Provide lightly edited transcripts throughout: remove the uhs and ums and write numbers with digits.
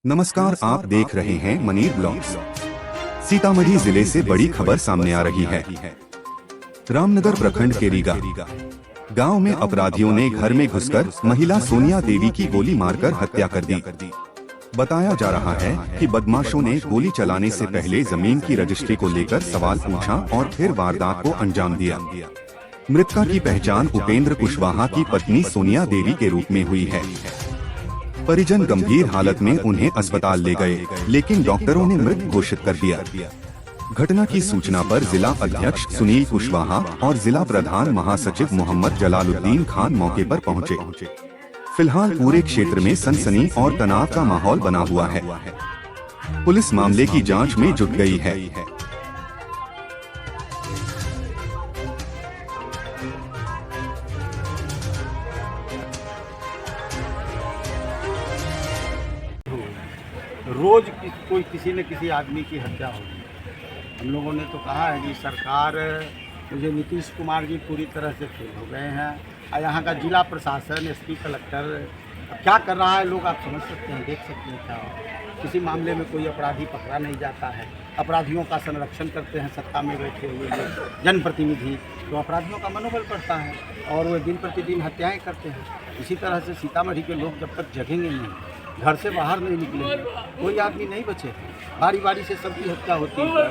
नमस्कार, आप देख रहे हैं मनीर ब्लॉग्स। सीतामढ़ी जिले से बड़ी खबर सामने आ रही है। रामनगर प्रखंड के रीगा गांव में अपराधियों ने घर में घुसकर महिला सोनिया देवी की गोली मारकर हत्या कर दी। बताया जा रहा है कि बदमाशों ने गोली चलाने से पहले जमीन की रजिस्ट्री को लेकर सवाल पूछा और फिर वारदात को अंजाम दिया। मृतका की पहचान उपेंद्र कुशवाहा की पत्नी सोनिया देवी के रूप में हुई है। परिजन गंभीर हालत में उन्हें अस्पताल ले गए, लेकिन डॉक्टरों ने मृत घोषित कर दिया। घटना की सूचना पर जिला अध्यक्ष सुनील कुशवाहा और जिला प्रधान महासचिव मोहम्मद जलालुद्दीन खान मौके पर पहुंचे। फिलहाल पूरे क्षेत्र में सनसनी और तनाव का माहौल बना हुआ है। पुलिस मामले की जांच में जुट गई है। रोज कोई किसी न किसी आदमी की हत्या होगी। हम लोगों ने तो कहा है कि सरकार जो नीतीश कुमार जी पूरी तरह से फेल हो गए हैं और यहाँ का जिला प्रशासन, एसपी, कलेक्टर क्या कर रहा है लोग आप समझ सकते हैं, देख सकते हैं। क्या किसी मामले में कोई अपराधी पकड़ा नहीं जाता है। अपराधियों का संरक्षण करते हैं सत्ता में बैठे हुए लोग, जनप्रतिनिधि, तो अपराधियों का मनोबल बढ़ता है और वो दिन प्रतिदिन हत्याएँ करते हैं। इसी तरह से सीतामढ़ी के लोग जब तक जगेंगे नहीं, घर से बाहर नहीं निकलेंगे, कोई आदमी नहीं बचे। बारी बारी से सबकी हत्या होती है।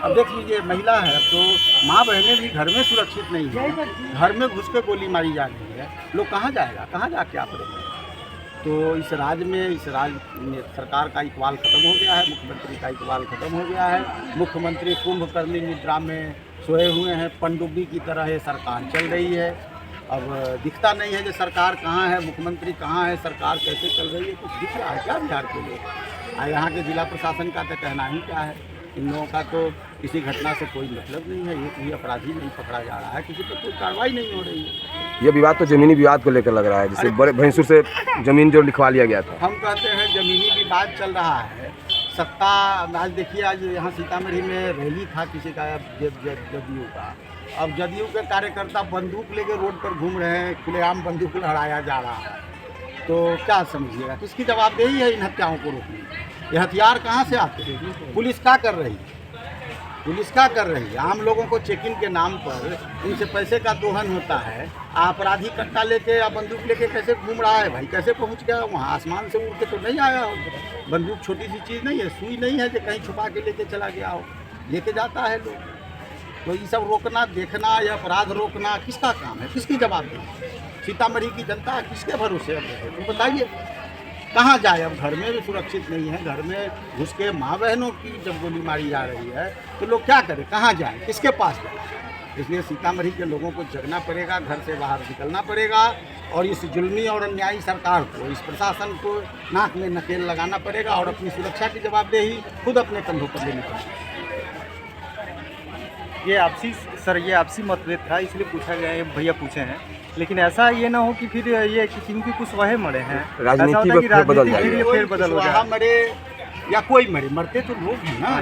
अब देख लीजिए, महिला है तो माँ बहनें भी घर में सुरक्षित नहीं है, घर में घुस के गोली मारी जा रही है। लोग कहाँ जाएगा, कहाँ जाके आप रहेंगे? तो इस राज्य में सरकार का इकबाल ख़त्म हो गया है, मुख्यमंत्री का इकबाल ख़त्म हो गया है। मुख्यमंत्री कुंभकर्णी निद्रा में सोए हुए हैं, पनडुब्बी की तरह ये सरकार चल रही है। अब दिखता नहीं है कि सरकार कहाँ है, मुख्यमंत्री कहाँ है, सरकार कैसे चल रही है, कुछ दिख रहा है क्या बिहार के लोग? यहाँ के जिला प्रशासन का तो कहना ही क्या है, इन लोगों का तो किसी घटना से कोई मतलब नहीं है। एक भी अपराधी नहीं पकड़ा जा रहा है, किसी पर कोई कार्रवाई नहीं हो रही है। ये विवाद तो जमीनी विवाद को लेकर लग रहा है, जिससे बड़े भैंसुर से जमीन जो लिखवा लिया गया था। हम कहते हैं जमीनी विवाद चल रहा है। सत्ता, आज देखिए, आज यहाँ सीतामढ़ी में रैली था किसी का, जदयू का। अब जदयू के कार्यकर्ता बंदूक लेके रोड पर घूम रहे हैं, खुलेआम बंदूक लहराया जा रहा है। तो क्या समझिएगा, किसकी जवाबदेही है इन हत्याओं को रोकने? ये हथियार कहाँ से आते हैं? पुलिस क्या कर रही है? पुलिस क्या कर रही है? आम लोगों को चेकिंग के नाम पर इनसे पैसे का दोहन होता है। अपराधी कट्टा लेके या बंदूक लेके कैसे घूम रहा है भाई? कैसे पहुंच गया वहाँ? आसमान से उड़ के तो नहीं आया हो। बंदूक छोटी सी चीज़ नहीं है, सुई नहीं है कि कहीं छुपा के लेके चला गया हो, लेके जाता है लोग। तो ये सब रोकना, देखना या अपराध रोकना किसका काम है, किसकी जवाबदेही? सीतामढ़ी की जनता किसके भरोसे अब है? तो बताइए कहाँ जाए? अब घर में भी सुरक्षित नहीं है, घर में घुस के माँ बहनों की जब गोली मारी जा रही है तो लोग क्या करें, कहाँ जाए, किसके पास जाए? इसलिए सीतामढ़ी के लोगों को जगना पड़ेगा, घर से बाहर निकलना पड़ेगा और इस जुल्मी और अन्यायी सरकार को, इस प्रशासन को नाक में नकेल लगाना पड़ेगा और अपनी सुरक्षा की जवाबदेही खुद अपने कंधों पर लेनी पड़ेगी। ये आपसी मतभेद था, इसलिए पूछा गया है, भैया पूछे हैं। लेकिन ऐसा ये ना हो कि फिर ये कि क्योंकि कुछ वह मरे हैं, राजनीति ऐसा होता है कि राजनीति कोई बदल हो जाए। मरे या कोई मरे, मरते तो लोग हैं ना।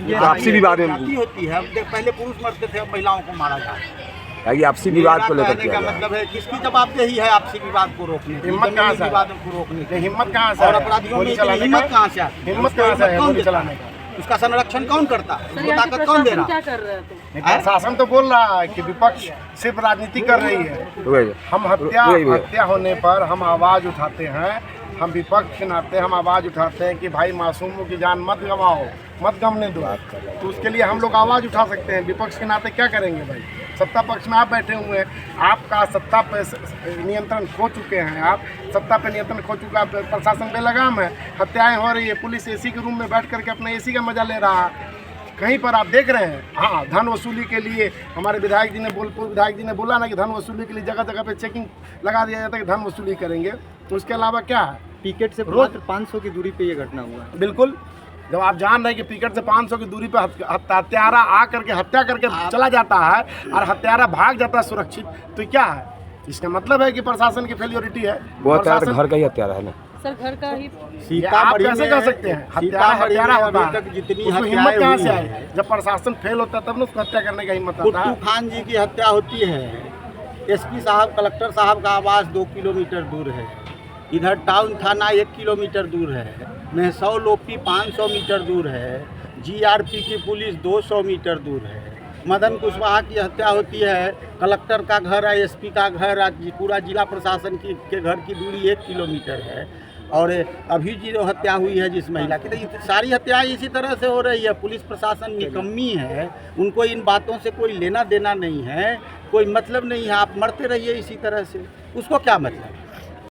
ये आपसी विवाद होती है। अब पहले पुरुष मरते थे, अब महिलाओं को मारा जा रहा है। आपसी विवाद को लेकर कहने का मतलब है किसकी जवाबदेही है आपसी विवाद को रोकने की? हिम्मत कहाँ से? विवाद को रोकने की हिम्मत कहाँ से? और अपराधियों में हिम्मत कहाँ से आती है? हिम्मत कहाँ से है कौन गोली देता चलाने है? का? उसका संरक्षण कौन करता है? उसको ताकत कौन दे रहा है? क्या कर रहे हैं? प्रशासन तो बोल रहा है कि विपक्ष सिर्फ राजनीति कर रही है। हम हत्या होने पर हम आवाज़ उठाते हैं, हम विपक्ष के नाते हम आवाज़ उठाते हैं कि भाई मासूमों की जान मत गंवाओ, मत गंवने दो। तो उसके लिए हम लोग आवाज़ उठा सकते हैं। विपक्ष के नाते क्या करेंगे भाई? सत्ता पक्ष में आप बैठे हुए हैं, आपका सत्ता पे नियंत्रण खो चुके हैं, आप सत्ता पे नियंत्रण खो चुका है, प्रशासन बेलगाम है, हत्याएं हो रही है, पुलिस एसी के रूम में बैठ करके अपने एसी का मजा ले रहा है। कहीं पर आप देख रहे हैं, हाँ, धन वसूली के लिए हमारे विधायक जी ने बोला ना कि धन वसूली के लिए जगह जगह पे चेकिंग लगा दिया जाता है कि धन वसूली करेंगे। तो उसके अलावा क्या है? पिकेट से मात्र 500 की दूरी पे ये घटना हुआ है। बिल्कुल, जब आप जान रहे हैं कि पिकेट से 500 की दूरी पर हत्यारा आ करके हत्या करके चला जाता है और हत्यारा भाग जाता है सुरक्षित, तो क्या है? इसका मतलब है कि प्रशासन की फेलियोरिटी है। वो घर का ही हत्यारा है ना सर, घर का ही। आप कैसे कर सकते हैं? हत्यारा होता है, जितनी उसको हिम्मत कहाँ से आई? जब प्रशासन फेल होता है तब ना उसको हत्या करने का हिम्मत आता है। कुट्टू खान जी की हत्या होती है, एसपी साहब, कलेक्टर साहब का आवास 2 किलोमीटर दूर है, इधर टाउन थाना 1 किलोमीटर दूर है। महसौल ओपी 500 मीटर दूर है, जीआरपी की पुलिस 200 मीटर दूर है। मदन कुशवाहा की हत्या होती है, कलेक्टर का घर, एसपी का घर, पूरा जिला प्रशासन के घर की दूरी 1 किलोमीटर है। और अभी जो हत्या हुई है जिस महिला की, तो ये सारी हत्याएं इसी तरह से हो रही है। पुलिस प्रशासन निकम्मी है, उनको इन बातों से कोई लेना देना नहीं है, कोई मतलब नहीं है। आप मरते रहिए इसी तरह से, उसको क्या मतलब।